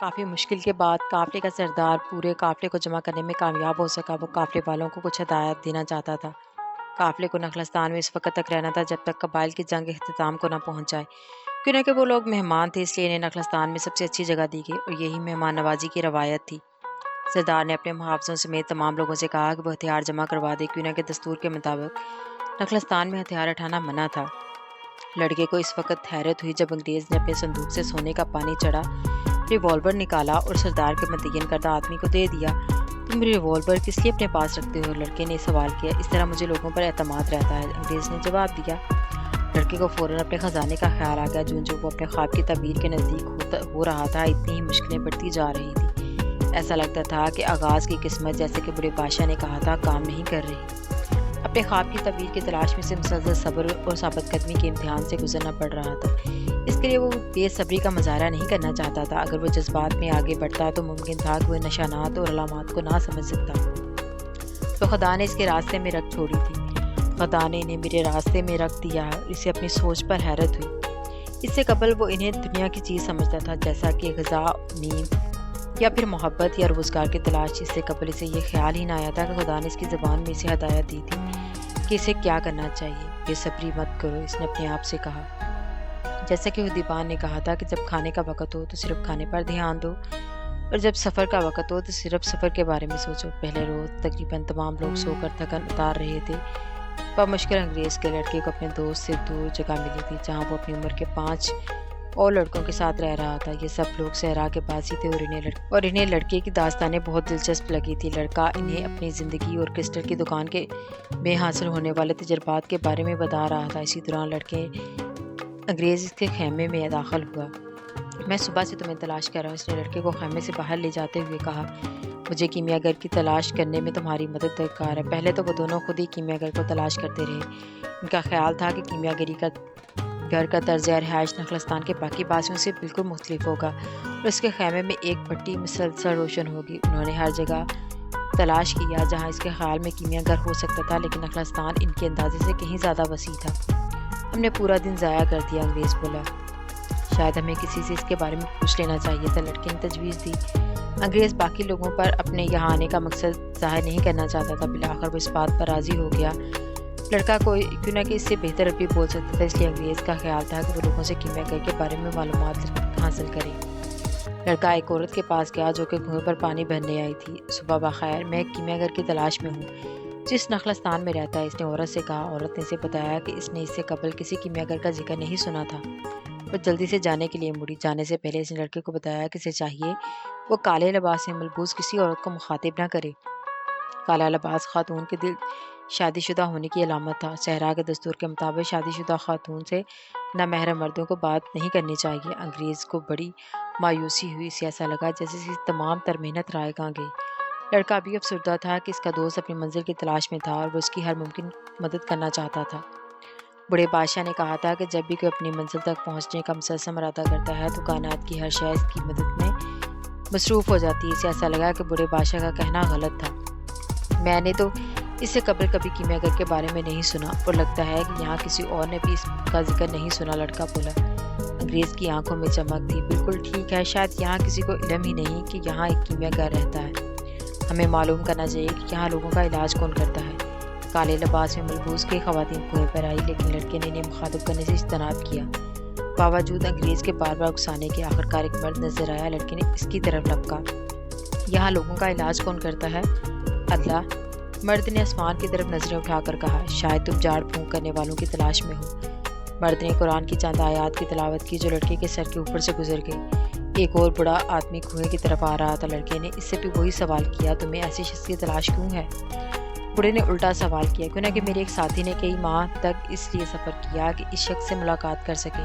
کافی مشکل کے بعد قافلے کا سردار پورے قافلے کو جمع کرنے میں کامیاب ہو سکا۔ وہ قافلے والوں کو کچھ ہدایات دینا چاہتا تھا۔ قافلے کو نخلستان میں اس وقت تک رہنا تھا جب تک قبائل کی جنگ اختتام کو نہ پہنچ جائے، کیوں کہ وہ لوگ مہمان تھے، اس لیے انہیں نخلستان میں سب سے اچھی جگہ دی گئی اور یہی مہمان نوازی کی روایت تھی۔ سردار نے اپنے محافظوں سمیت تمام لوگوں سے کہا کہ وہ ہتھیار جمع کروا دے، کیوں کہ دستور کے مطابق نخلستان میں ہتھیار اٹھانا منع تھا۔ لڑکے کو اس وقت حیرت ہوئی جب انگریز نے اپنے صندوق سے سونے کا پانی چڑھا ریوالور نکالا اور سردار کے متعین کردہ آدمی کو دے دیا۔ تم ریوالور کس لیے اپنے پاس رکھتے ہو؟ لڑکے نے سوال کیا۔ اس طرح مجھے لوگوں پر اعتماد رہتا ہے، انگریز نے جواب دیا۔ لڑکے کو فوراً اپنے خزانے کا خیال آ گیا۔ جو وہ اپنے خواب کی تعبیر کے نزدیک ہو رہا تھا، اتنی ہی مشکلیں بڑھتی جا رہی تھی۔ ایسا لگتا تھا کہ آغاز کی قسمت، جیسے کہ بڑے بادشاہ نے کہا تھا، کام نہیں کر رہی۔ اپنے خواب کی تعبیر کی تلاش میں سے مسلسل صبر اور ثابت قدمی کے امتحان سے گزرنا پڑ رہا تھا۔ اس کے لیے وہ بے صبری کا مظاہرہ نہیں کرنا چاہتا تھا۔ اگر وہ جذبات میں آگے بڑھتا تو ممکن تھا کہ وہ نشانات اور علامات کو نہ سمجھ سکتا، تو خدا نے اس کے راستے میں رکھ چھوڑی تھی۔ خدا نے انہیں میرے راستے میں رکھ دیا ہے اور اسے اپنی سوچ پر حیرت ہوئی۔ اس سے قبل وہ انہیں دنیا کی چیز سمجھتا تھا، جیسا کہ غذا، نیند یا پھر محبت یا روزگار کی تلاش۔ اس سے قبل اسے یہ خیال ہی نہ آیا تھا کہ خدا نے اس کی زبان میں اسے ہدایت دی تھی کہ اسے کیا کرنا چاہیے۔ بے صبری مت کرو، اس نے اپنے آپ سے کہا۔ جیسا کہ حدیبان نے کہا تھا کہ جب کھانے کا وقت ہو تو صرف کھانے پر دھیان دو، اور جب سفر کا وقت ہو تو صرف سفر کے بارے میں سوچو۔ پہلے روز تقریباً تمام لوگ سو کر تھکن اتار رہے تھے۔ بمشکل انگریز کے لڑکے کو اپنے دوست سے دور جگہ ملی تھی، جہاں وہ اپنی عمر کے 5 اور لڑکوں کے ساتھ رہ رہا تھا۔ یہ سب لوگ صحرا کے باسی تھے اور انہیں لڑکے کی داستانیں بہت دلچسپ لگی تھی۔ لڑکا انہیں اپنی زندگی اور کرسٹل کی دکان میں حاصل ہونے والے تجربات کے بارے میں بتا رہا تھا۔ اسی دوران لڑکے انگریز کے خیمے میں داخل ہوا۔ میں صبح سے تمہیں تلاش کر رہا ہوں، اس نے لڑکے کو خیمے سے باہر لے جاتے ہوئے کہا۔ مجھے کیمیا گر کی تلاش کرنے میں تمہاری مدد درکار ہے۔ پہلے تو وہ دونوں خود ہی کیمیا گر کو تلاش کرتے رہے۔ ان کا خیال تھا کہ کیمیا گری کا گھر کا طرز رہائش نخلستان کے باقی باسیوں سے بالکل مختلف ہوگا اور اس کے خیمے میں ایک بتی مسلسل روشن ہوگی۔ انہوں نے ہر جگہ تلاش کیا جہاں اس کے خیال میں کیمیا گر ہو سکتا تھا، لیکن نخلستان ان کے اندازے سے کہیں زیادہ وسیع تھا۔ ہم نے پورا دن ضائع کر دیا، انگریز بولا۔ شاید ہمیں کسی سے اس کے بارے میں پوچھ لینا چاہیے تھا، لڑکے نے تجویز دی۔ انگریز باقی لوگوں پر اپنے یہاں آنے کا مقصد ظاہر نہیں کرنا چاہتا تھا۔ بالآخر وہ اس بات پر راضی ہو گیا لڑکا کیوں نہ کہ اس سے بہتر عربی بول سکتا تھا، اس لیے انگریز کا خیال تھا کہ وہ لوگوں سے کیمیا گر کے بارے میں معلومات حاصل کرے۔ لڑکا ایک عورت کے پاس گیا جو کہ کنویں پر پانی بھرنے آئی تھی۔ صبح بخیر، میں کیمیا گر کی تلاش میں ہوں جس نخلستان میں رہتا ہے، اس نے عورت سے کہا۔ عورت نے اسے بتایا کہ اس نے اس سے قبل کسی کیمیا گر کا ذکر نہیں سنا تھا۔ وہ جلدی سے جانے کے لیے مڑی۔ جانے سے پہلے اس نے لڑکے کو بتایا کہ اسے چاہیے وہ کالے لباس میں ملبوس کسی عورت کو مخاطب نہ کرے۔ کالا لباس خاتون کے دل شادی شدہ ہونے کی علامت تھا۔ صحرا کے دستور کے مطابق شادی شدہ خاتون سے نامحرم مردوں کو بات نہیں کرنی چاہیے۔ انگریز کو بڑی مایوسی ہوئی، اسے ایسا لگا جیسے اس کی تمام تر محنت رائے گاں گئی۔ لڑکا ابھی افسردہ تھا کہ اس کا دوست اپنی منزل کی تلاش میں تھا اور وہ اس کی ہر ممکن مدد کرنا چاہتا تھا۔ بڑے بادشاہ نے کہا تھا کہ جب بھی کوئی اپنی منزل تک پہنچنے کا مسلسل ارادہ کرتا ہے تو کائنات کی ہر شے اس کی مدد میں مصروف ہو جاتی ہے۔ اسے ایسا لگا کہ بڑے بادشاہ کا کہنا غلط تھا۔ میں نے تو اس سے قبل کبھی کیمیا گر کے بارے میں نہیں سنا اور لگتا ہے کہ یہاں کسی اور نے بھی اس کا ذکر نہیں سنا، لڑکا بولا۔ انگریز کی آنکھوں میں چمک تھی۔ بالکل ٹھیک ہے، شاید یہاں کسی کو علم ہی نہیں کہ یہاں ایک کیمیا گر رہتا ہے۔ ہمیں معلوم کرنا چاہیے کہ یہاں لوگوں کا علاج کون کرتا ہے۔ کالے لباس میں ملبوس کئی خواتین کنویں پر آئی، لیکن لڑکے نے انہیں مخاطب کرنے سے اجتناب کیا۔ باوجود انگریز کے بار بار اکسانے کے آخرکار ایک مرد نظر آیا۔ لڑکے نے اس کی طرف لپکا۔ یہاں لوگوں کا علاج کون کرتا ہے؟ اللہ۔ مرد نے آسمان کی طرف نظریں اٹھا کر کہا، شاید تم جھاڑ پھونک کرنے والوں کی تلاش میں ہو۔ مرد نے قرآن کی چند آیات کی تلاوت کی جو لڑکے کے سر کے اوپر سے گزر گئی۔ ایک اور بڑا آدمی کنویں کی طرف آ رہا تھا۔ لڑکے نے اس سے بھی وہی سوال کیا، تمہیں ایسی شخص کی تلاش کیوں ہے؟ بوڑھے نے الٹا سوال کیا، کیوں نہ کہ میرے ایک ساتھی نے کئی ماہ تک اس لیے سفر کیا کہ اس شخص سے ملاقات کر سکے۔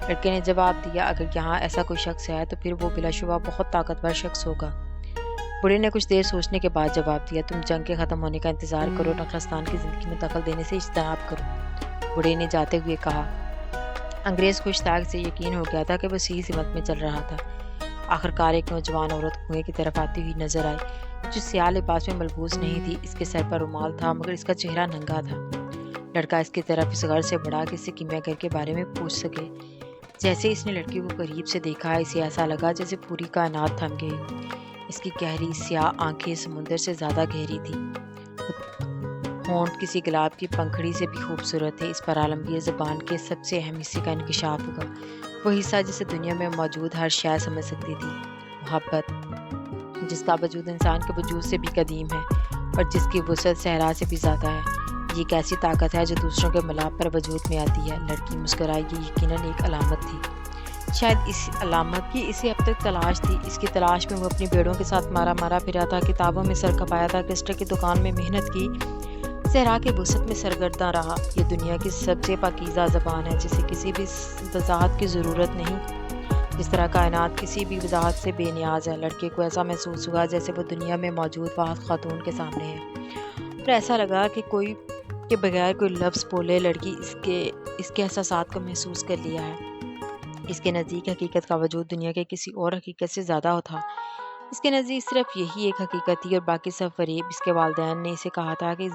لڑکے نے جواب دیا، اگر یہاں ایسا کوئی شخص ہے تو پھر وہ بلا شبہ بہت طاقتور شخص ہوگا۔ بوڑھے نے کچھ دیر سوچنے کے بعد جواب دیا، تم جنگ کے ختم ہونے کا انتظار کرو، نخلستان کی زندگی میں دخل دینے سے اجتناب کرو، بوڑھے نے جاتے ہوئے کہا۔ انگریز خوش تھا، سے یقین ہو گیا تھا کہ وہ صحیح سمت میں چل رہا تھا۔ آخرکار ایک نوجوان عورت کنویں کی طرف آتی ہوئی نظر آئی جو سیاہ لباس میں ملبوس نہیں تھی۔ اس کے سر پر رومال تھا مگر اس کا چہرہ ننگا تھا۔ لڑکا اس کی طرف اس غرض سے بڑھا کہ اس سے کیمیا گر کے بارے میں پوچھ سکے۔ جیسے اس نے لڑکی کو قریب سے دیکھا اسے ایسا لگا جیسے پوری کائنات تھم گئی ہو۔ اس کی گہری سیاہ آنکھیں سمندر سے زیادہ گہری تھی، ہونٹ کسی گلاب کی پنکھڑی سے بھی خوبصورت تھے۔ اس پر عالمگیر زبان کے سب سے اہم حصے کا انکشاف ہوا، وہ حصہ جسے دنیا میں موجود ہر شے سمجھ سکتی تھی، محبت، جس کا وجود انسان کے وجود سے بھی قدیم ہے اور جس کی وسعت صحرا سے بھی زیادہ ہے۔ یہ ایک ایسی طاقت ہے جو دوسروں کے ملاپ پر وجود میں آتی ہے۔ لڑکی مسکرائی، یہ یقیناً ایک علامت تھی، شاید اس علامت کی اسے اب تک تلاش تھی۔ اس کی تلاش میں وہ اپنی بھیڑوں کے ساتھ مارا پھرا تھا، کتابوں میں سر کھپایا تھا، کرسٹل کی دکان میں محنت کی، صحرا کے وسعت میں سرگرداں رہا۔ یہ دنیا کی سب سے پاکیزہ زبان ہے جسے کسی بھی وضاحت کی ضرورت نہیں، جس طرح کائنات کسی بھی وضاحت سے بے نیاز ہے۔ لڑکے کو ایسا محسوس ہوا جیسے وہ دنیا میں موجود واحد خاتون کے سامنے ہے، اور ایسا لگا کہ بغیر کوئی لفظ بولے لڑکی اس کے احساسات کو محسوس کر لیا ہے۔ اس کے نزدیک حقیقت کا وجود دنیا کے کسی اور حقیقت سے زیادہ تھا۔ اس کے نزدیک صرف یہی ایک حقیقت تھی اور باقی سب فریب۔ اس کے والدین نے اسے کہا تھا کہ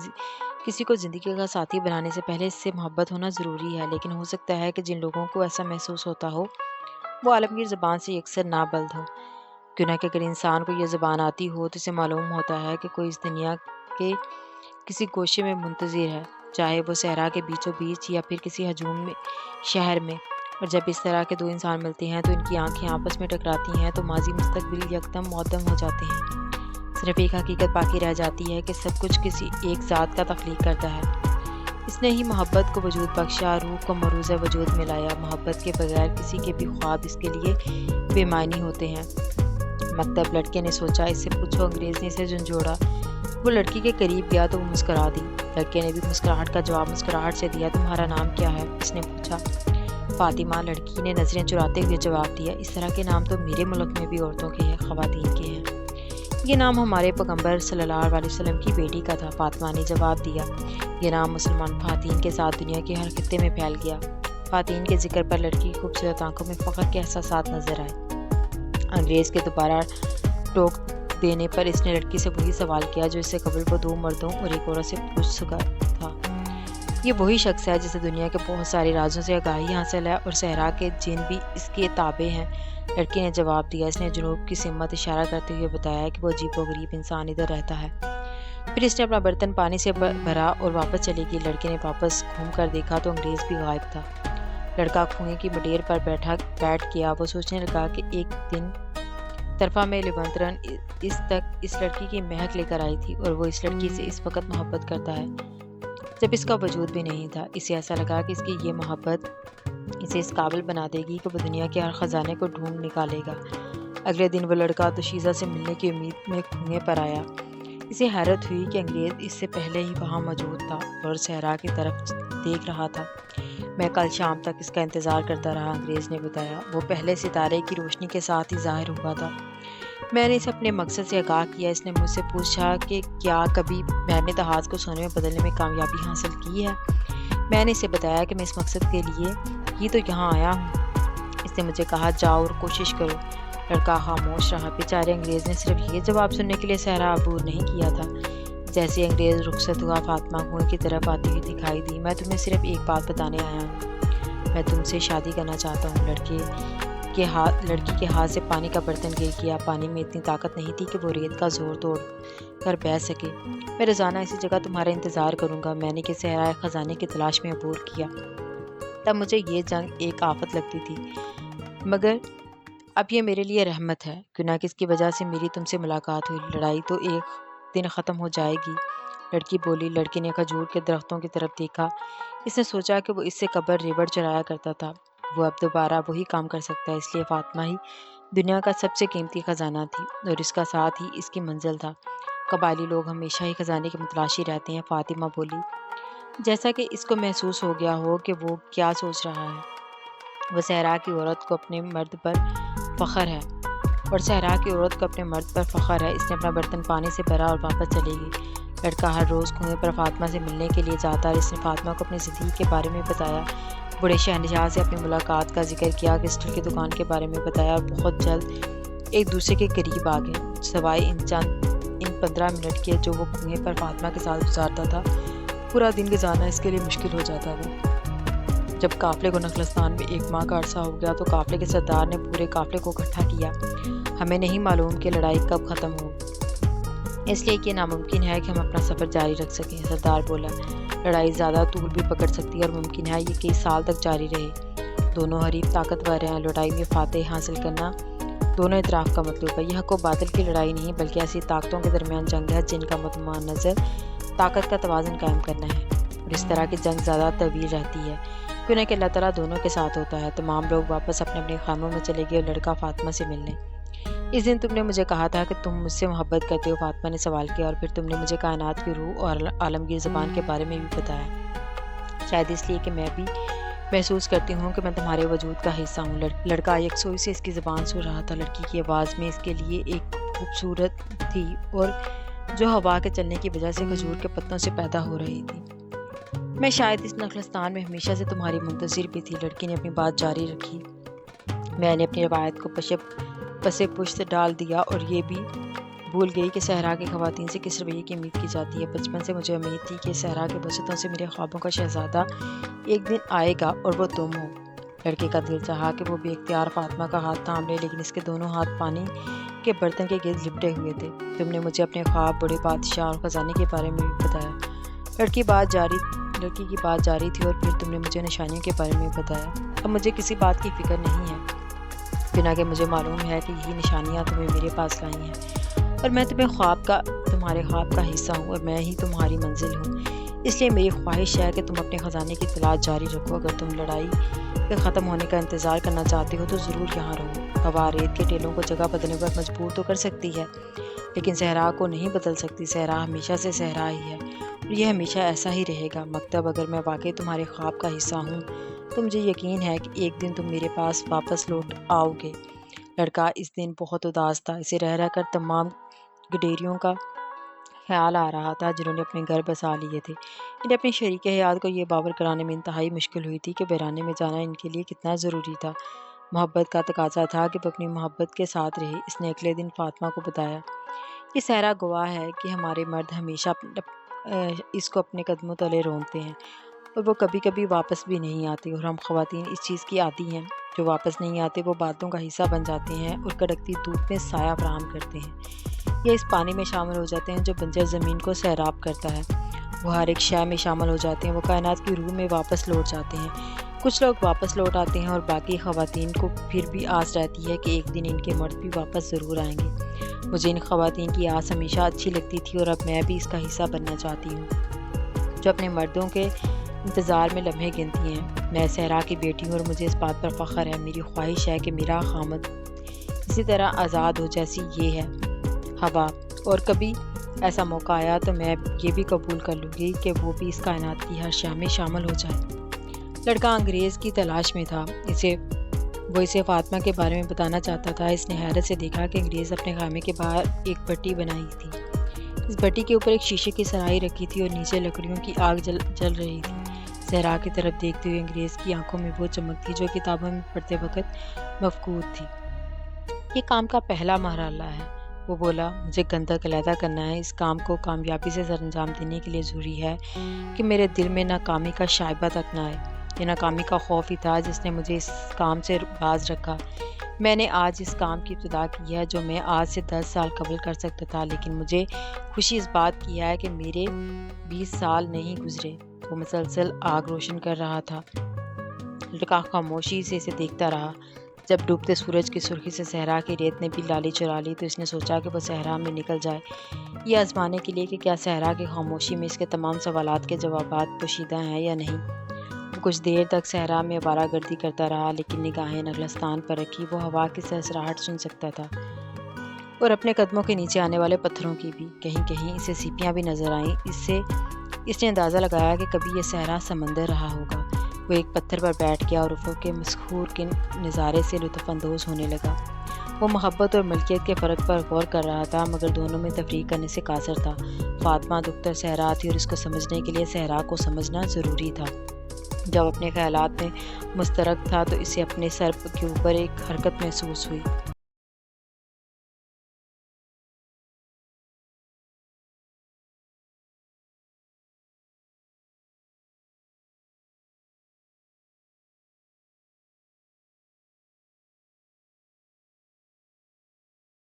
کسی کو زندگی کا ساتھی بنانے سے پہلے اس سے محبت ہونا ضروری ہے، لیکن ہو سکتا ہے کہ جن لوگوں کو ایسا محسوس ہوتا ہو وہ عالمگیر زبان سے یکسر نابلد ہو، کیوں نہ کہ اگر انسان کو یہ زبان آتی ہو تو اسے معلوم ہوتا ہے کہ کوئی اس دنیا کے کسی گوشے میں منتظر ہے، چاہے وہ صحرا کے بیچوں بیچ یا پھر کسی ہجوم شہر میں۔ اور جب اس طرح کے دو انسان ملتے ہیں تو ان کی آنکھیں آپس میں ٹکراتی ہیں تو ماضی مستقبل یکدم معدم ہو جاتے ہیں۔ صرف ایک حقیقت باقی رہ جاتی ہے کہ سب کچھ کسی ایک ذات کا تخلیق کرتا ہے۔ اس نے ہی محبت کو وجود بخشا، روح کو مروز وجود میں لایا۔ محبت کے بغیر کسی کے بھی خواب اس کے لیے بے معنی ہوتے ہیں۔ مکتب، لڑکے نے سوچا، اس سے پوچھو۔ انگریز نے اسے جھنجھوڑا۔ وہ لڑکی کے قریب گیا تو وہ مسکرا دی۔ لڑکے نے بھی مسکراہٹ کا جواب مسکراہٹ سے دیا۔ تمہارا نام کیا ہے؟ اس نے پوچھا۔ فاطمہ، لڑکی نے نظریں چراتے ہوئے جواب دیا۔ اس طرح کے نام تو میرے ملک میں بھی عورتوں کے ہیں، خواتین کے ہیں۔ یہ نام ہمارے پیغمبر صلی اللہ علیہ وسلم کی بیٹی کا تھا، فاطمہ نے جواب دیا۔ یہ نام مسلمان خواتین کے ساتھ دنیا کے ہر خطے میں پھیل گیا۔ خواتین کے ذکر پر لڑکی کی خوبصورت آنکھوں میں فخر کے احساسات نظر آئے۔ انگریز کے دوبارہ ٹوک دینے پر اس نے لڑکی سے وہی سوال کیا جو اس سے قبل وہ 2 مردوں اور 1 عورت سے پوچھ چکا تھا۔ یہ وہی شخص ہے جسے دنیا کے بہت سارے رازوں سے آگاہی حاصل ہے اور صحرا کے جن بھی اس کے تابع ہیں، لڑکی نے جواب دیا۔ اس نے جنوب کی سمت اشارہ کرتے ہوئے بتایا کہ وہ عجیب و غریب انسان ادھر رہتا ہے۔ پھر اس نے اپنا برتن پانی سے بھرا اور واپس چلی گئی۔ لڑکے نے واپس گھوم کر دیکھا تو انگریز بھی غائب تھا۔ لڑکا کنویں کی مڈیر پر بیٹھ گیا۔ وہ سوچنے لگا کہ ایک دن طرفہ میں لیونترن اس لڑکی کی مہک لے کر آئی تھی اور وہ اس لڑکی سے اس وقت محبت کرتا ہے جب اس کا وجود بھی نہیں تھا۔ اسے ایسا لگا کہ اس کی یہ محبت اسے اس قابل بنا دے گی کہ وہ دنیا کے ہر خزانے کو ڈھونڈ نکالے گا۔ اگلے دن وہ لڑکا دوشیزہ سے ملنے کی امید میں کنویں پر آیا۔ اسے حیرت ہوئی کہ انگریز اس سے پہلے ہی وہاں موجود تھا اور صحرا کی طرف دیکھ رہا تھا۔ میں کل شام تک اس کا انتظار کرتا رہا، انگریز نے بتایا۔ وہ پہلے ستارے کی روشنی کے ساتھ ہی ظاہر ہوا تھا۔ میں نے اسے اپنے مقصد سے آگاہ کیا۔ اس نے مجھ سے پوچھا کہ کیا کبھی میں نے جہاز کو سونے میں بدلنے میں کامیابی حاصل کی ہے۔ میں نے اسے بتایا کہ میں اس مقصد کے لیے ہی تو یہاں آیا ہوں۔ اس نے مجھے کہا جاؤ اور کوشش کرو۔ لڑکا خاموش رہا۔ بیچارے انگریز نے صرف یہ جواب سننے کے لیے صحرا عبور نہیں کیا تھا۔ جیسے انگریز رخصت ہوا، فاطمہ کنویں کی طرف آتی ہوئی دکھائی دی۔ میں تمہیں صرف ایک بات بتانے آیا ہوں، میں تم سے شادی کرنا چاہتا ہوں۔ لڑکی کے ہاتھ سے پانی کا برتن گر گیا۔ پانی میں اتنی طاقت نہیں تھی کہ وہ ریت کا زور توڑ کر بہہ سکے۔ میں روزانہ اسی جگہ تمہارا انتظار کروں گا۔ میں نے کہ صحرائے خزانے کی تلاش میں عبور کیا۔ تب مجھے یہ جنگ ایک آفت لگتی تھی، مگر اب یہ میرے لیے رحمت ہے، کیوں نہ کہ اس کی وجہ سے میری تم سے ملاقات ہوئی۔ لڑائی تو ایک دن ختم ہو جائے گی، لڑکی بولی۔ لڑکی نے کھجور کے درختوں کی طرف دیکھا۔ اس نے سوچا کہ وہ اس سے قبل ریوڑ چرایا کرتا تھا، وہ اب دوبارہ وہی کام کر سکتا ہے، اس لیے فاطمہ ہی دنیا کا سب سے قیمتی خزانہ تھی اور اس کا ساتھ ہی اس کی منزل تھا۔ قبائلی لوگ ہمیشہ ہی خزانے کی متلاشی رہتے ہیں، فاطمہ بولی، جیسا کہ اس کو محسوس ہو گیا ہو کہ وہ کیا سوچ رہا ہے۔ وہ صحرا کی عورت کو اپنے مرد پر فخر ہے اور صحرا کی عورت کو اپنے مرد پر فخر ہے۔ اس نے اپنا برتن پانی سے بھرا اور واپس چلی گئی۔ لڑکا ہر روز کنویں پر فاطمہ سے ملنے کے لیے جاتا اور اس نے فاطمہ کو اپنی زندگی کے بارے میں بتایا، بڑے شہنشاہ سے اپنی ملاقات کا ذکر کیا، کرسٹل کی دکان کے بارے میں بتایا اور بہت جلد ایک دوسرے کے قریب آ گئے، سوائے ان 15 منٹ کے جو وہ کنویں پر فاطمہ کے ساتھ گزارتا تھا۔ پورا دن گزارنا اس کے لیے مشکل ہو جاتا تھا۔ جب قافلے کو نخلستان میں 1 ماہ کا عرصہ ہو گیا تو قافلے کے سردار نے پورے قافلے کو اکٹھا کیا۔ ہمیں نہیں معلوم کہ لڑائی کب ختم ہو، اس لیے کہ ناممکن ہے کہ ہم اپنا سفر جاری رکھ سکیں۔ سردار بولا، لڑائی زیادہ طول بھی پکڑ سکتی ہے اور ممکن ہے یہ کئی سال تک جاری رہے۔ دونوں حریف طاقتور ہیں، لڑائی میں فاتح حاصل کرنا دونوں اطراف کا مطلوب ہے۔ یہ حق و باطل کی لڑائی نہیں بلکہ ایسی طاقتوں کے درمیان جنگ ہے جن کا متنازع طاقت کا توازن قائم کرنا ہے، اور اس طرح کی جنگ زیادہ طویل رہتی ہے کیوں کہ اللہ تعالیٰ دونوں کے ساتھ ہوتا ہے۔ تمام لوگ واپس اپنے اپنے خانوں میں چلے گئے اور لڑکا فاطمہ سے ملنے۔ اس دن تم نے مجھے کہا تھا کہ تم مجھ سے محبت کرتے ہو، فاطمہ نے سوال کیا، اور پھر تم نے مجھے کائنات کی روح اور عالمگیر زبان کے بارے میں بھی بتایا، شاید اس لیے کہ میں بھی محسوس کرتی ہوں کہ میں تمہارے وجود کا حصہ ہوں۔ لڑکا یکسوئی سے اس کی زبان سن رہا تھا، لڑکی کی آواز میں اس کے لیے ایک خوبصورت تھی اور جو ہوا کے چلنے کی وجہ سے کھجور کے پتوں سے پیدا ہو رہی تھی۔ میں شاید اس نخلستان میں ہمیشہ سے تمہاری منتظر بھی تھی، لڑکی نے اپنی بات جاری رکھی۔ میں نے اپنی روایت کو پسے پشت ڈال دیا اور یہ بھی بھول گئی کہ صحرا کی خواتین سے کس رویے کی امید کی جاتی ہے۔ بچپن سے مجھے امید تھی کہ صحرا کے وسطوں سے میرے خوابوں کا شہزادہ ایک دن آئے گا اور وہ تم ہو۔ لڑکے کا دل چاہا کہ وہ بے اختیار فاطمہ کا ہاتھ تھام لے، لیکن اس کے دونوں ہاتھ پانی کے برتن کے گرد لپٹے ہوئے تھے۔ تم نے مجھے اپنے خواب، بڑے بادشاہ اور خزانے کے بارے میں بھی بتایا۔ لڑکی کی بات جاری تھی اور پھر تم نے مجھے نشانیوں کے بارے میں بتایا۔ اب مجھے کسی بات کی فکر نہیں ہے، بنا کہ مجھے معلوم ہے کہ یہی نشانیاں تمہیں میرے پاس لائی ہیں، اور میں تمہارے خواب کا حصہ ہوں اور میں ہی تمہاری منزل ہوں۔ اس لیے میری خواہش ہے کہ تم اپنے خزانے کی تلاش جاری رکھو۔ اگر تم لڑائی کے ختم ہونے کا انتظار کرنا چاہتے ہو تو ضرور یہاں رہو۔ ہوا ریت کے ٹیلوں کو جگہ بدلنے پر مجبور تو کر سکتی ہے، لیکن صحرا کو نہیں بدل سکتی۔ صحرا ہمیشہ سے صحرا ہی ہے اور یہ ہمیشہ ایسا ہی رہے گا۔ مکتب، اگر میں واقعی تمہارے خواب کا حصہ ہوں تو مجھے یقین ہے کہ ایک دن تم میرے پاس واپس لوٹ آؤ گے۔ لڑکا اس دن بہت اداس تھا، اسے رہ رہ کر تمام گڈیریوں کا خیال آ رہا تھا جنہوں نے اپنے گھر بسا لیے تھے۔ انہیں اپنے شریک حیات کو یہ باور کرانے میں انتہائی مشکل ہوئی تھی کہ ویرانے میں جانا ان کے لیے کتنا ضروری تھا۔ محبت کا تقاضا تھا کہ وہ اپنی محبت کے ساتھ رہے۔ اس نے اگلے دن فاطمہ کو بتایا، یہ صحرا گواہ ہے کہ ہمارے مرد ہمیشہ اس کو اپنے قدموں تلے رونتے ہیں اور وہ کبھی کبھی واپس بھی نہیں آتے، اور ہم خواتین اس چیز کی عادی ہیں۔ جو واپس نہیں آتے وہ باتوں کا حصہ بن جاتے ہیں اور کڑکتی دھوپ میں سایہ فراہم کرتے ہیں، یا اس پانی میں شامل ہو جاتے ہیں جو بنجر زمین کو سیراب کرتا ہے۔ وہ ہر ایک شے میں شامل ہو جاتے ہیں، وہ کائنات کی روح میں واپس لوٹ جاتے ہیں۔ کچھ لوگ واپس لوٹ آتے ہیں اور باقی خواتین کو پھر بھی آس رہتی ہے کہ ایک دن ان کے مرد بھی واپس ضرور آئیں گے۔ مجھے ان خواتین کی آس ہمیشہ اچھی لگتی تھی اور اب میں بھی اس کا حصہ بننا چاہتی ہوں جو اپنے مردوں کے انتظار میں لمحے گنتی ہیں۔ میں صحرا کی بیٹی ہوں اور مجھے اس بات پر فخر ہے۔ میری خواہش ہے کہ میرا خامد اسی طرح آزاد ہو جیسی یہ ہے ہوا، اور کبھی ایسا موقع آیا تو میں یہ بھی قبول کر لوں گی کہ وہ بھی اس کائنات کی ہر شے میں شامل ہو جائے۔ لڑکا انگریز کی تلاش میں تھا، وہ اسے فاطمہ کے بارے میں بتانا چاہتا تھا۔ اس نے حیرت سے دیکھا کہ انگریز اپنے خیمے کے باہر ایک بھٹی بنائی تھی۔ اس بھٹی کے اوپر ایک شیشے کی سرائی رکھی تھی اور نیچے لکڑیوں کی آگ جل رہی تھی۔ صحرا کی طرف دیکھتے ہوئے انگریز کی آنکھوں میں وہ چمک تھی جو کتابوں میں پڑھتے وقت مفقود تھی۔ یہ کام کا پہلا مرحلہ ہے، وہ بولا، مجھے گندک علیحدہ کرنا ہے۔ اس کام کو کامیابی سے سر انجام دینے کے لیے ضروری ہے کہ میرے دل میں ناکامی کا شائبہ تک نہ آئے۔ یہ ناکامی کا خوف ہی تھا جس نے مجھے اس کام سے باز رکھا۔ میں نے آج اس کام کی ابتدا کی ہے جو میں آج سے 10 سال قبل کر سکتا تھا، لیکن مجھے خوشی اس بات کی ہے کہ میرے 20 سال نہیں گزرے۔ وہ مسلسل آگ روشن کر رہا تھا۔ لڑکا خاموشی سے اسے دیکھتا رہا۔ جب ڈوبتے سورج کی سرخی سے صحرا کی ریت نے بھی لالی چرا لی تو اس نے سوچا کہ وہ صحرا میں نکل جائے، یہ آزمانے کے لیے کہ کیا صحرا کی خاموشی میں اس کے تمام سوالات کے جوابات پوشیدہ ہیں یا نہیں۔ وہ کچھ دیر تک صحرا میں آوارہ گردی کرتا رہا، لیکن نگاہیں نخلستان پر رکھی وہ ہوا کی سرسراہٹ سن سکتا تھا اور اپنے قدموں کے نیچے آنے والے پتھروں کی بھی۔ کہیں کہیں اسے سیپیاں بھی نظر آئیں۔ اس نے اندازہ لگایا کہ کبھی یہ صحرا سمندر رہا ہوگا۔ وہ ایک پتھر پر بیٹھ گیا اور افق کے مسحور کن نظارے سے لطف اندوز ہونے لگا۔ وہ محبت اور ملکیت کے فرق پر غور کر رہا تھا، مگر دونوں میں تفریق کرنے سے قاصر تھا۔ فاطمہ دختر صحرا تھی اور اس کو سمجھنے کے لیے صحرا کو سمجھنا ضروری تھا۔ جب اپنے خیالات میں مسترک تھا تو اسے اپنے سر کے اوپر ایک حرکت محسوس ہوئی۔